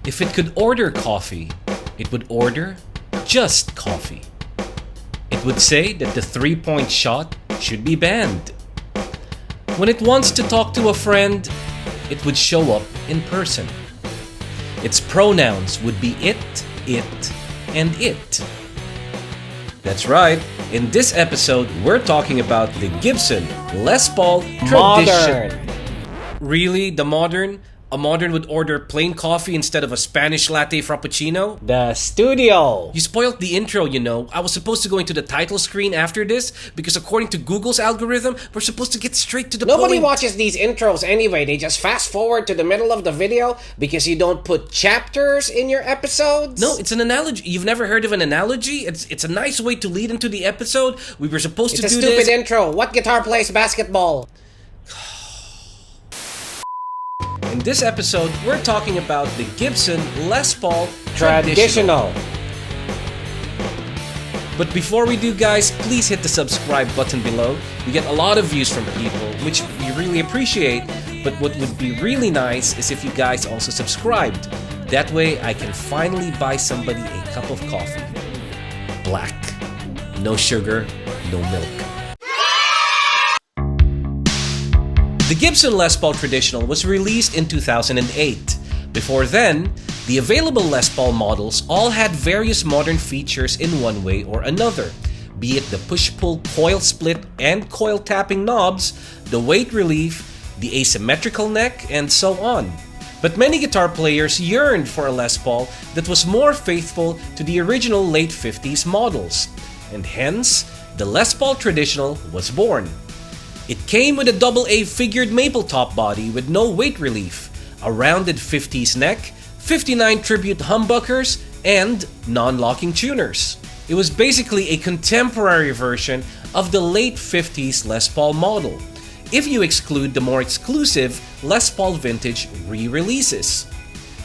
If it could order coffee, it would order just coffee. It would say that the 3-point shot should be banned. When it wants to talk to a friend, it would show up in person. Its pronouns would be it, and it. That's right, in this episode, we're talking about the Gibson Les Paul Traditional. Modern. Really? The modern? A modern would order plain coffee instead of a Spanish latte frappuccino? The studio. You spoiled the intro, you know. I was supposed to go into the title screen after this because according to Google's algorithm, we're supposed to get straight to the point. Nobody watches these intros anyway. They just fast forward to the middle of the video because you don't put chapters in your episodes. No, it's an analogy. You've never heard of an analogy? It's a nice way to lead into the episode. We were supposed to do this. It's a stupid intro. What guitar plays basketball? In this episode, we're talking about the Gibson Les Paul Traditional. But before we do, guys, please hit the subscribe button below. We get a lot of views from people, which we really appreciate. But what would be really nice is if you guys also subscribed. That way, I can finally buy somebody a cup of coffee. Black. No sugar, no milk. The Gibson Les Paul Traditional was released in 2008. Before then, the available Les Paul models all had various modern features in one way or another, be it the push-pull coil split and coil tapping knobs, the weight relief, the asymmetrical neck, and so on. But many guitar players yearned for a Les Paul that was more faithful to the original late 50s models, and hence, the Les Paul Traditional was born. It came with a AA figured maple top body with no weight relief, a rounded 50s neck, 59 tribute humbuckers, and non-locking tuners. It was basically a contemporary version of the late 50s Les Paul model, if you exclude the more exclusive Les Paul Vintage re-releases.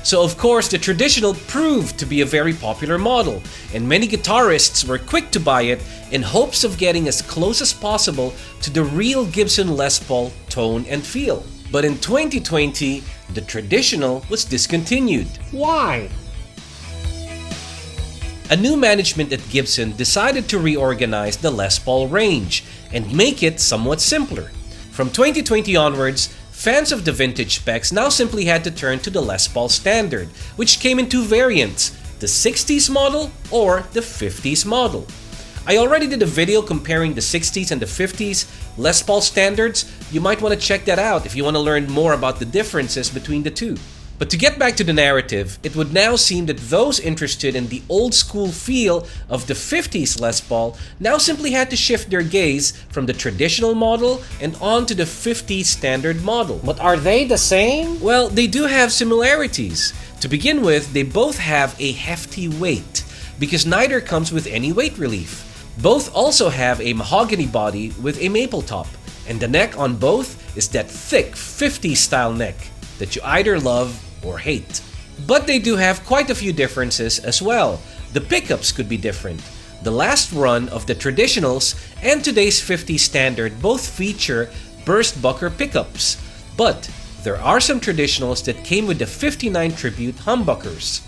So of course, the Traditional proved to be a very popular model, and many guitarists were quick to buy it in hopes of getting as close as possible to the real Gibson Les Paul tone and feel. But in 2020, the Traditional was discontinued. Why? A new management at Gibson decided to reorganize the Les Paul range and make it somewhat simpler. From 2020 onwards, fans of the vintage specs now simply had to turn to the Les Paul Standard, which came in two variants, the 60s model or the 50s model. I already did a video comparing the 60s and the 50s Les Paul standards. You might want to check that out if you want to learn more about the differences between the two. But to get back to the narrative, it would now seem that those interested in the old school feel of the 50s Les Paul now simply had to shift their gaze from the Traditional model and on to the 50s standard model. But are they the same? Well, they do have similarities. To begin with, they both have a hefty weight, because neither comes with any weight relief. Both also have a mahogany body with a maple top, and the neck on both is that thick 50s style neck that you either love or hate. But they do have quite a few differences as well. The pickups could be different. The last run of the Traditionals and today's 50 standard both feature burst bucker pickups, but there are some Traditionals that came with the 59 tribute humbuckers.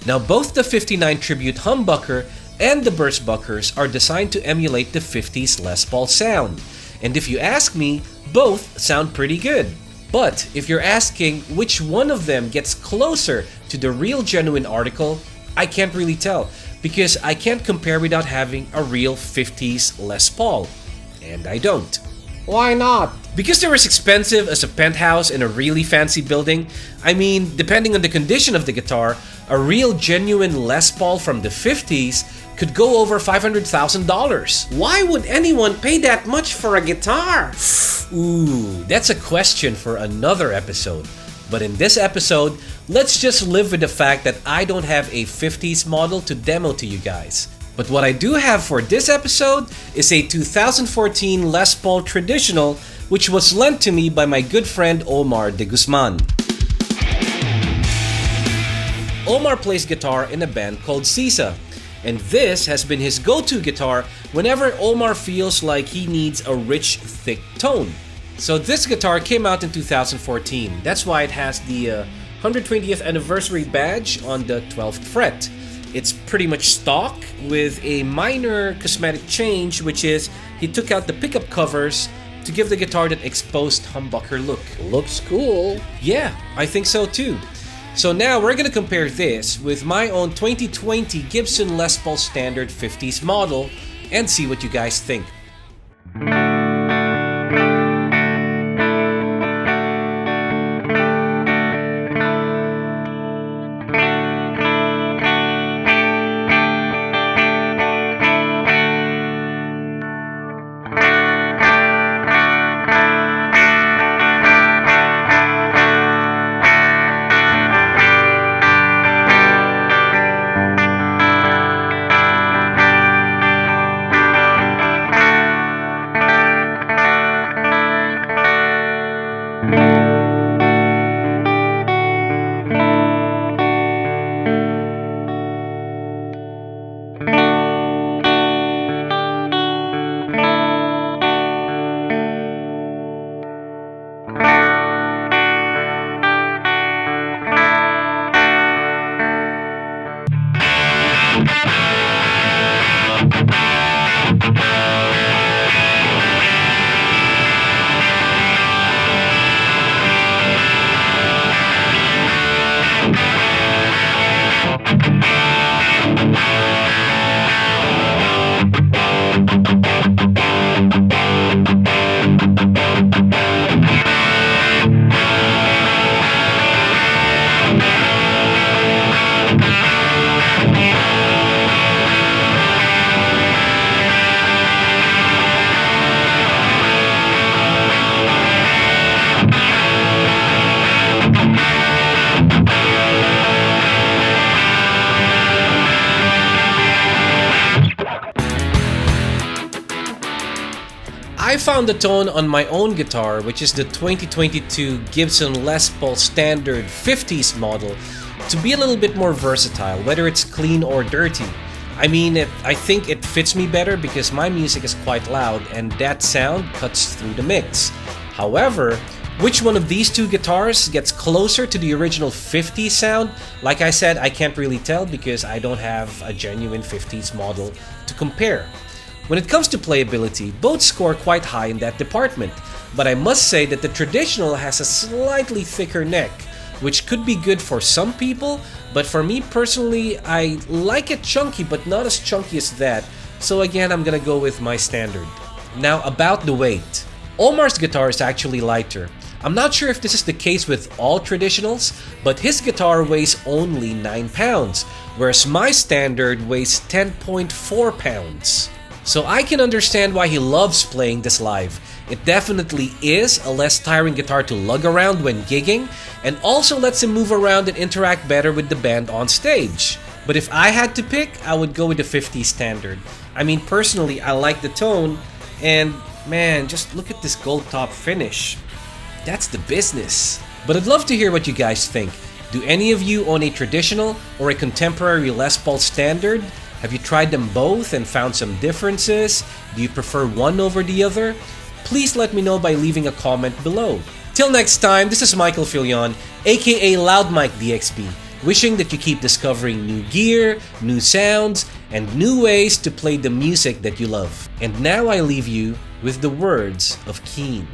Now both the 59 tribute humbucker and the burst buckers are designed to emulate the 50s Les Paul sound, and if you ask me, both sound pretty good. But if you're asking which one of them gets closer to the real genuine article, I can't really tell, because I can't compare without having a real 50s Les Paul, and I don't. Why not? Because they're as expensive as a penthouse in a really fancy building. I mean, depending on the condition of the guitar, a real genuine Les Paul from the 50s could go over $500,000. Why would anyone pay that much for a guitar? Ooh, that's a question for another episode. But in this episode, let's just live with the fact that I don't have a 50s model to demo to you guys. But what I do have for this episode is a 2014 Les Paul Traditional, which was lent to me by my good friend Omar de Guzman. Omar plays guitar in a band called Sisa, and this has been his go-to guitar whenever Omar feels like he needs a rich, thick tone. So this guitar came out in 2014, that's why it has the 120th anniversary badge on the 12th fret. It's pretty much stock with a minor cosmetic change, which is he took out the pickup covers to give the guitar that exposed humbucker look. Looks cool. Yeah, I think so too. So now we're gonna compare this with my own 2020 Gibson Les Paul Standard 50s model and see what you guys think. I found the tone on my own guitar, which is the 2022 Gibson Les Paul Standard 50s model, to be a little bit more versatile, whether it's clean or dirty. I mean, I think it fits me better because my music is quite loud and that sound cuts through the mix. However, which one of these two guitars gets closer to the original 50s sound? Like I said, I can't really tell because I don't have a genuine 50s model to compare. When it comes to playability, both score quite high in that department, but I must say that the Traditional has a slightly thicker neck, which could be good for some people, but for me personally, I like it chunky but not as chunky as that, so again I'm gonna go with my Standard. Now about the weight. Omar's guitar is actually lighter. I'm not sure if this is the case with all Traditionals, but his guitar weighs only 9 pounds, whereas my Standard weighs 10.4 pounds. So I can understand why he loves playing this live. It definitely is a less tiring guitar to lug around when gigging, and also lets him move around and interact better with the band on stage. But if I had to pick, I would go with the 50 Standard. I mean, personally, I like the tone, and man, just look at this gold top finish. That's the business. But I'd love to hear what you guys think. Do any of you own a Traditional or a contemporary Les Paul Standard? Have you tried them both and found some differences? Do you prefer one over the other? Please let me know by leaving a comment below. Till next time, this is Michael Fillon, aka LOUDMIKEDXB, wishing that you keep discovering new gear, new sounds, and new ways to play the music that you love. And now I leave you with the words of Keen.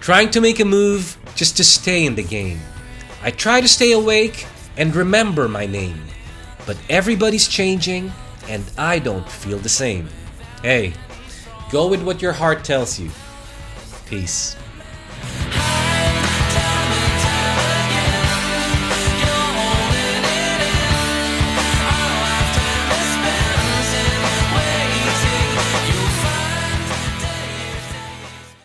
Trying to make a move just to stay in the game. I try to stay awake and remember my name. But everybody's changing, and I don't feel the same. Hey, go with what your heart tells you. Peace.